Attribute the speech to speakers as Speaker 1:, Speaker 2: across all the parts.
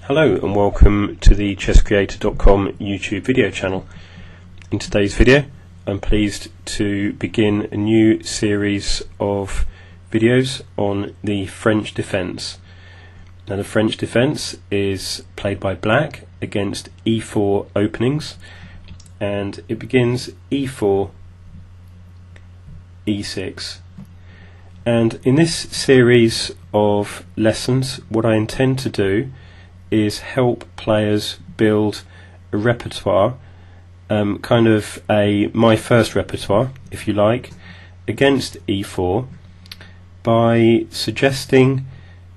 Speaker 1: Hello and welcome to the chesscreator.com YouTube video channel. In today's video I'm pleased to begin a new series of videos on the French defence. Now the French defence is played by black against e4 openings, and it begins e4, e6. And in this series of lessons what I intend to do is help players build a repertoire, kind of my first repertoire, if you like, against e4 by suggesting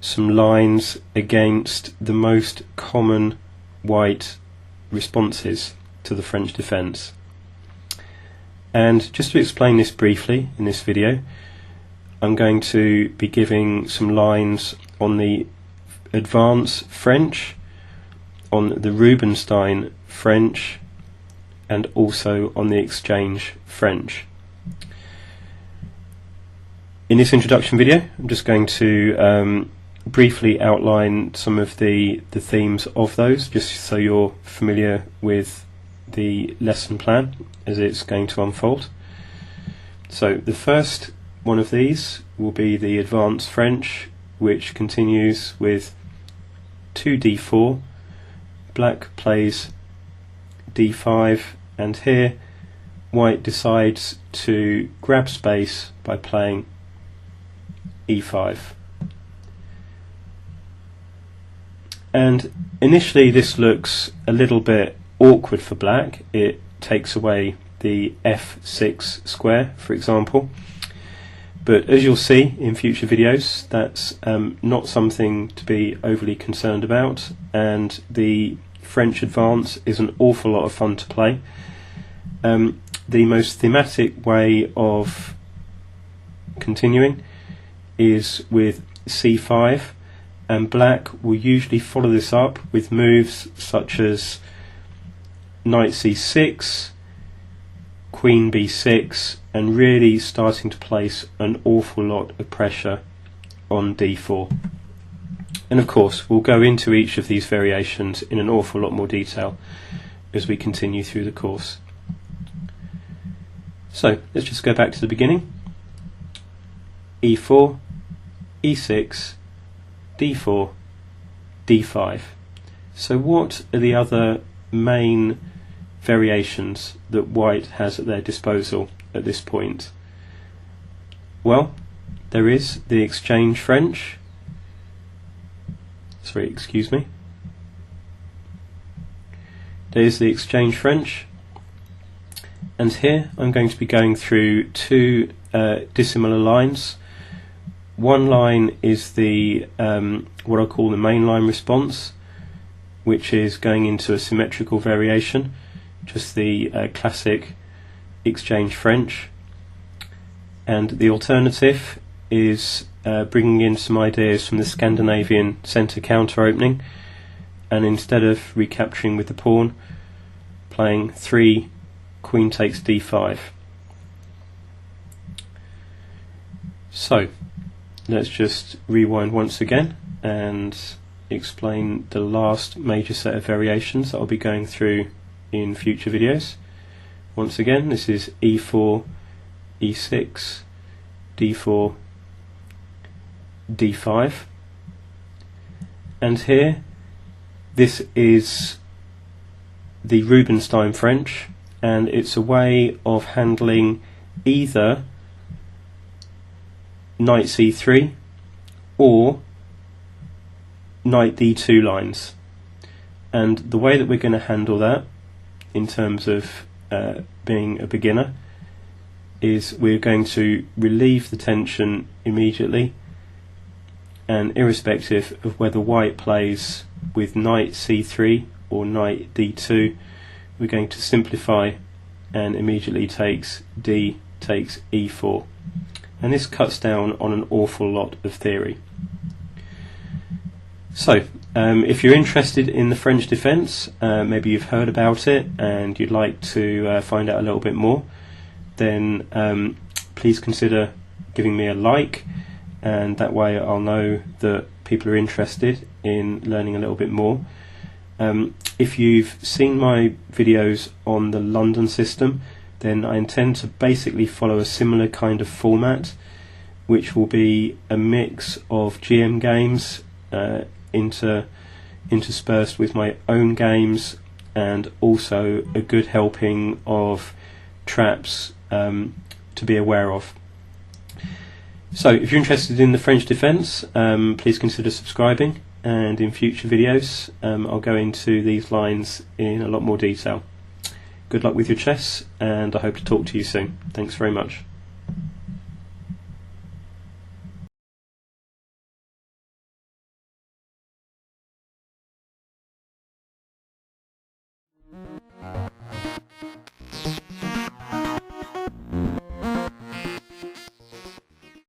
Speaker 1: some lines against the most common white responses to the French defence. And just to explain this briefly in this video, I'm going to be giving some lines on the advance French, on the Rubinstein French, and also on the exchange French. In this introduction video I'm just going to briefly outline some of the themes of those, just so you're familiar with the lesson plan as it's going to unfold. So the first one of these will be the advanced French, which continues with 2d4, black plays d5, and here white decides to grab space by playing e5. And initially this looks a little bit awkward for black. It takes away the f6 square, for example. But as you'll see in future videos, that's not something to be overly concerned about, and the French advance is an awful lot of fun to play. The most thematic way of continuing is with c5, and black will usually follow this up with moves such as knight c6, queen b6, and really starting to place an awful lot of pressure on d4. And of course we'll go into each of these variations in an awful lot more detail as we continue through the course. So let's just go back to the beginning. e4, e6, d4, d5. So what are the other main variations that white has at their disposal at this point? Well, there is the exchange French. There is the exchange French, and here I'm going to be going through two dissimilar lines. One line is the what I call the mainline response, which is going into a symmetrical variation, just the classic exchange French, and the alternative is bringing in some ideas from the Scandinavian centre counter opening, and instead of recapturing with the pawn, playing 3 queen takes d5. So let's just rewind once again and explain the last major set of variations that I'll be going through in future videos. Once again, this is e4, e6, d4, d5, and here this is the Rubinstein French, and it's a way of handling either knight c3 or knight d2 lines. And the way that we're going to handle that in terms of being a beginner is we're going to relieve the tension immediately, and irrespective of whether white plays with knight c3 or knight d2, we're going to simplify and immediately takes e4, and this cuts down on an awful lot of theory. So if you're interested in the French defence, maybe you've heard about it and you'd like to find out a little bit more, then please consider giving me a like, and that way I'll know that people are interested in learning a little bit more. If you've seen my videos on the London system, then I intend to basically follow a similar kind of format, which will be a mix of GM games interspersed with my own games, and also a good helping of traps to be aware of. So if you're interested in the French defence, please consider subscribing, and in future videos I'll go into these lines in a lot more detail. Good luck with your chess, and I hope to talk to you soon. Thanks very much.